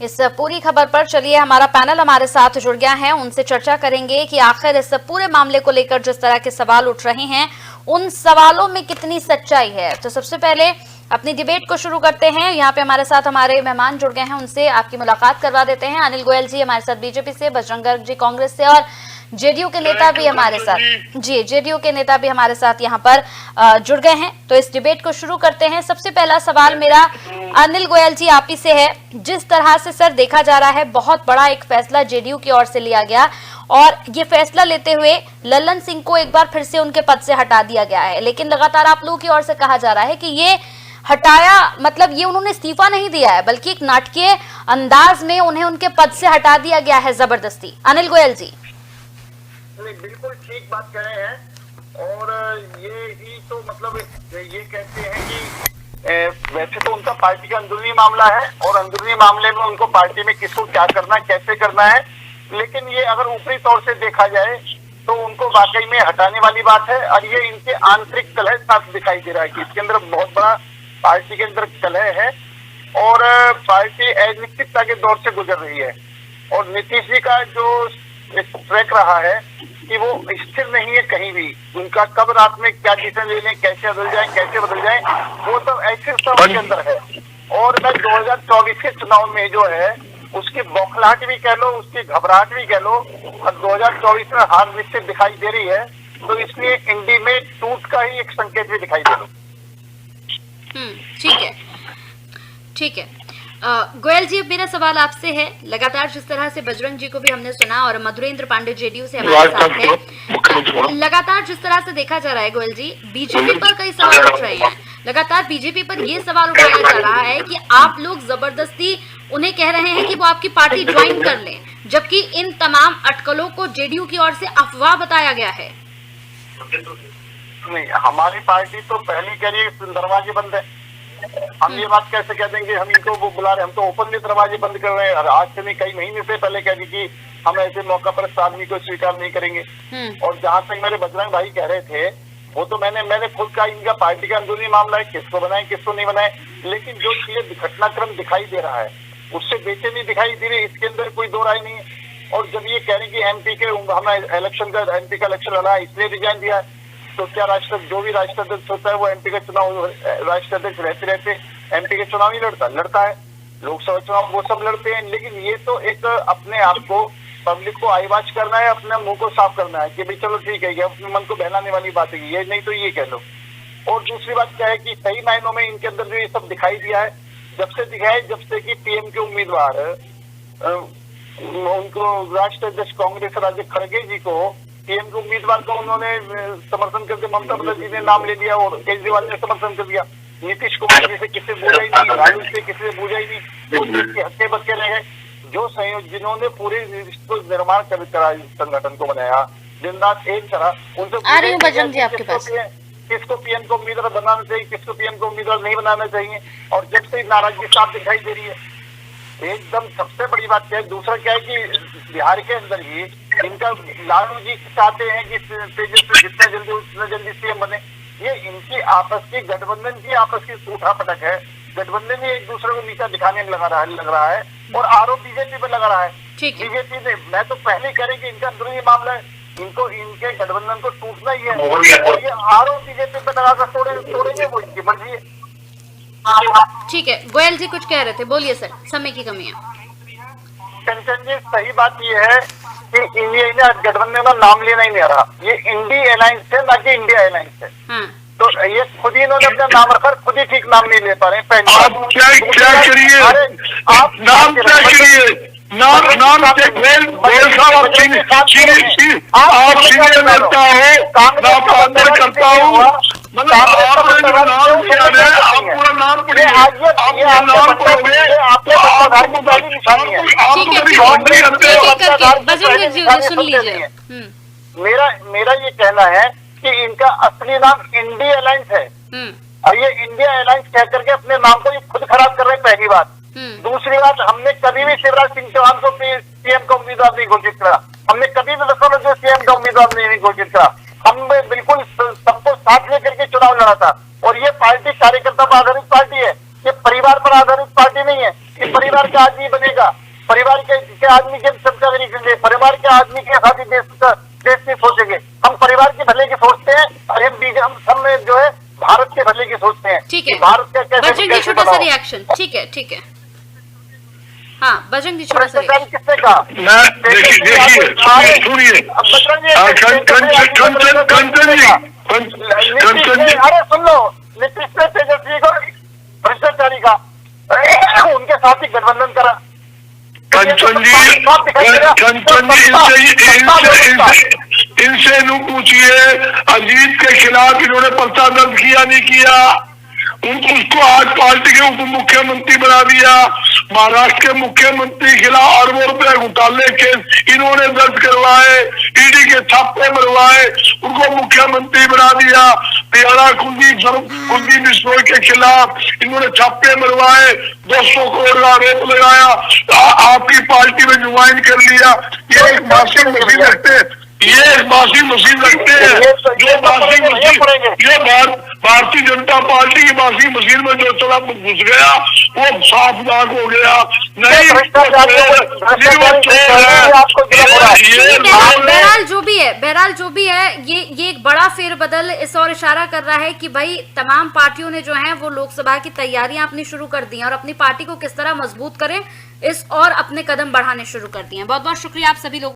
इस पूरी खबर पर चलिए हमारा पैनल हमारे साथ जुड़ गया है, उनसे चर्चा करेंगे कि आखिर इस पूरे मामले को लेकर जिस तरह के सवाल उठ रहे हैं उन सवालों में कितनी सच्चाई है। तो सबसे पहले अपनी डिबेट को शुरू करते हैं। यहाँ पे हमारे साथ हमारे मेहमान जुड़ गए हैं, उनसे आपकी मुलाकात करवा देते हैं। अनिल गोयल जी हमारे साथ बीजेपी से, बजरंग गर्ग जी कांग्रेस से और जेडीयू के नेता भी हमारे साथ जेडीयू के नेता भी हमारे साथ यहाँ पर जुड़ गए हैं। तो इस डिबेट को शुरू करते हैं। सबसे पहला सवाल मेरा अनिल गोयल जी आप ही से है। जिस तरह से सर देखा जा रहा है बहुत बड़ा एक फैसला जेडीयू की ओर से लिया गया और ये फैसला लेते हुए लल्लन सिंह को एक बार फिर से उनके पद से हटा दिया गया है, लेकिन लगातार आप लोगों की ओर से कहा जा रहा है कि ये हटाया मतलब ये उन्होंने इस्तीफा नहीं दिया है, बल्कि एक नाटकीय अंदाज में उन्हें उनके पद से हटा दिया गया है जबरदस्ती। अनिल गोयल जी बिल्कुल ठीक बात कह रहे हैं और ये ही तो मतलब ये कहते हैं कि वैसे तो उनका पार्टी का अंदरूनी मामला है और अंदरूनी मामले में उनको पार्टी में किसको क्या करना है कैसे करना है, लेकिन ये अगर ऊपरी तौर से देखा जाए तो उनको वाकई में हटाने वाली बात है और ये इनके आंतरिक कलह साफ दिखाई दे रहा है कि इसके अंदर बहुत बड़ा पार्टी के अंदर कलह है और पार्टी अनिश्चितता के दौर से गुजर रही है और नीतीश जी का जो ट्रैक रहा है कि वो स्थिर नहीं है कहीं भी। उनका कब रात में क्या डिसीजन ले लें, कैसे बदल जाए वो सब ऐसे समय के अंदर है। और मैं 2024 के चुनाव में जो है उसकी बौखलाहट भी कह लो, उसकी घबराहट भी कह लो और 2024 में हार निश्चित दिखाई दे रही है, तो इसलिए इंडी में टूट का ही एक संकेत भी दिखाई दे लो। ठीक है। गोयल जी अब मेरा सवाल आपसे है, लगातार जिस तरह से बजरंग जी को भी हमने सुना और मधुरेंद्र पांडे जेडीयू से हमारे साथ हैं, लगातार जिस तरह से देखा जा रहा है गोयल जी बीजेपी पर कई सवाल उठ रहे हैं। लगातार बीजेपी पर यह सवाल उठाया जा रहा है कि आप लोग जबरदस्ती उन्हें कह रहे हैं कि वो आपकी पार्टी ज्वाइन कर लें, जबकि इन तमाम अटकलों को जेडीयू की ओर से अफवाह बताया गया है। नहीं, हमारी पार्टी तो पहली कह रही है दरवाजे बंद है। हम ये बात कैसे कह देंगे, हम इनको वो बुला रहे, हम तो ओपनली दरवाजे बंद कर रहे हैं और आज से नहीं कई महीने से पहले कह दी कि हम ऐसे मौका पर इस आदमी को स्वीकार नहीं करेंगे। और जहां तक मेरे बजरंग भाई कह रहे थे वो तो मैंने खुद कहा इनका पार्टी का अंदरूनी मामला है, किसको बनाए किसको नहीं बनाए, लेकिन जो चीजें घटनाक्रम दिखाई दे रहा है उससे बेचैनी दिखाई दे रही है, इसके अंदर कोई दो राय नहीं है। और जब ये कह रहे कि एमपी के हमने एमपी का इलेक्शन लड़ा इसलिए रिजाइन दिया है, तो क्या जो भी राष्ट्राध्यक्ष होता है वो एमपी का चुनाव राष्ट्राध्यक्ष रहते एमपी के चुनाव ही लड़ता है, लोकसभा चुनाव वो सब लड़ते हैं। लेकिन ये तो एक अपने आप को पब्लिक को आईवाच करना है, अपने मुंह को साफ करना है कि भाई चलो ठीक है, ये अपने मन को बहलाने वाली बात है, ये नहीं तो ये कह लो। और दूसरी बात क्या है कि सही मायनों में इनके अंदर जो ये सब दिखाई दिया है जब से कि पीएम के उम्मीदवार उनको राष्ट्राध्यक्ष कांग्रेस राज्य खड़गे जी को पीएम के उम्मीदवार का उन्होंने समर्थन करके ममता बनर्जी ने नाम ले लिया और केजरीवाल ने समर्थन कर दिया। नीतीश कुमार जी से किसी से पूछा ही नहीं, राहुल से किसी से पूछा ही नहीं, तो हत्या बच्चे रह गए। जो संयोग जिन्होंने पूरे निर्माण करा संगठन को बनाया, दिन रात एक तरह उनसे किसको पीएम को उम्मीदवार बनाना चाहिए, किसको पीएम को उम्मीदवार नहीं बनाना चाहिए, और जब से नाराजगी साफ दिखाई दे रही है एकदम सबसे बड़ी बात क्या है। दूसरा क्या है कि बिहार के अंदर ही इनका लालू जी चाहते हैं कि तेजस्वी जितना जल्दी उतना जल्दी सीएम बने। ये इनकी आपस की गठबंधन की आपस की उठा पटक है, गठबंधन ही एक दूसरे को नीचा दिखाने में लग रहा है और आरोप बीजेपी पे लगा रहा है। बीजेपी ने मैं तो पहले कह रही कि इनका अंदरूनी मामला है, इनको इनके गठबंधन को टूटना ही है और ये आरोप बीजेपी पे लगाकर तोड़ेंगे वो इनकी मर्जी है। ठीक है, गोयल जी कुछ कह रहे थे, बोलिए सर, समय की कमी है। कंचन जी सही बात ये है कि ये गठबंधन का नाम लेना ही नहीं आ रहा, ये इंडी अलायंस है ना कि इंडिया अलायंस है। तो ये खुद ही इन्होंने अपना नाम रखा, खुद ही ठीक नाम नहीं ले पा रहे हैं। आप क्या करिए, आप नाम क्या करिए, नाम साहब आप सीनियर नेता हो, आपका अंदर करता हूँ, मतलब आपने जो नाम किया है आप पूरा नाम पढ़िए, आप नाम पढ़ोगे मेरा ये कहना है कि इनका असली नाम इंडिया अलायंस है और ये इंडिया अलायंस कह करके अपने नाम को ये खुद खराब कर रहे हैं, पहली बात। दूसरी बात, हमने कभी भी शिवराज सिंह चौहान को सीएम का उम्मीदवार नहीं घोषित करा, हमने कभी भी जो सीएम का उम्मीदवार नहीं घोषित करा, हम बिल्कुल सबको साथ लेकर के चुनाव लड़ा था। और ये पार्टी कार्यकर्ता पर आधारित पार्टी है, ये परिवार पर आधारित पार्टी नहीं है। कि परिवार का आदमी बनेगा, परिवार के आदमी की चर्चा नहीं करेंगे, परिवार के आदमी के साथ ही देश की सोचेंगे। हम परिवार के भले की सोचते हैं और हम सब में जो है भारत के भले की सोचते हैं। ठीक है, भारत का कैसे छोटा सा रिएक्शन। ठीक है, ठीक है, हाँ बजरंग जी छोटा सा रिएक्शन। किसने कहा? देखिए अरे सुन लो, नीतीश ने तेजस्वी को भ्रष्टाचारी का उनके साथ ही गठबंधन करा। कंचन जी इनसे नु पूछिए अजीत के खिलाफ इन्होंने पर्चा दर्ज किया नहीं किया, उसको आज पार्टी के उप मुख्यमंत्री बना दिया। महाराष्ट्र के मुख्यमंत्री के खिलाफ अरबों रुपए घोटाले केस इन्होंने दर्ज करवाए, ईडी के छापे मरवाए, उनको मुख्यमंत्री बना दिया। हरियाणा कुलदीप बिश्नोई के खिलाफ इन्होंने छापे मरवाए, 200 करोड़ का आरोप लगाया, आपकी पार्टी में ज्वाइन कर लिया। ये एक वॉशिंग मशीन रखते हैं, ये एक वॉशिंग मशीन रखते हैं, जो वॉशिंग मशीन ये भारतीय जनता पार्टी की वॉशिंग मशीन में जो चला घुस गया वो साफ दाग हो गया। नहीं बहरहाल जो भी है ये एक बड़ा फेरबदल इस और इशारा कर रहा है कि भाई तमाम पार्टियों ने जो है वो लोकसभा की तैयारियां अपनी शुरू कर दी हैं और अपनी पार्टी को किस तरह मजबूत करें इस और अपने कदम बढ़ाने शुरू कर दिए हैं। बहुत बहुत शुक्रिया आप सभी लोग।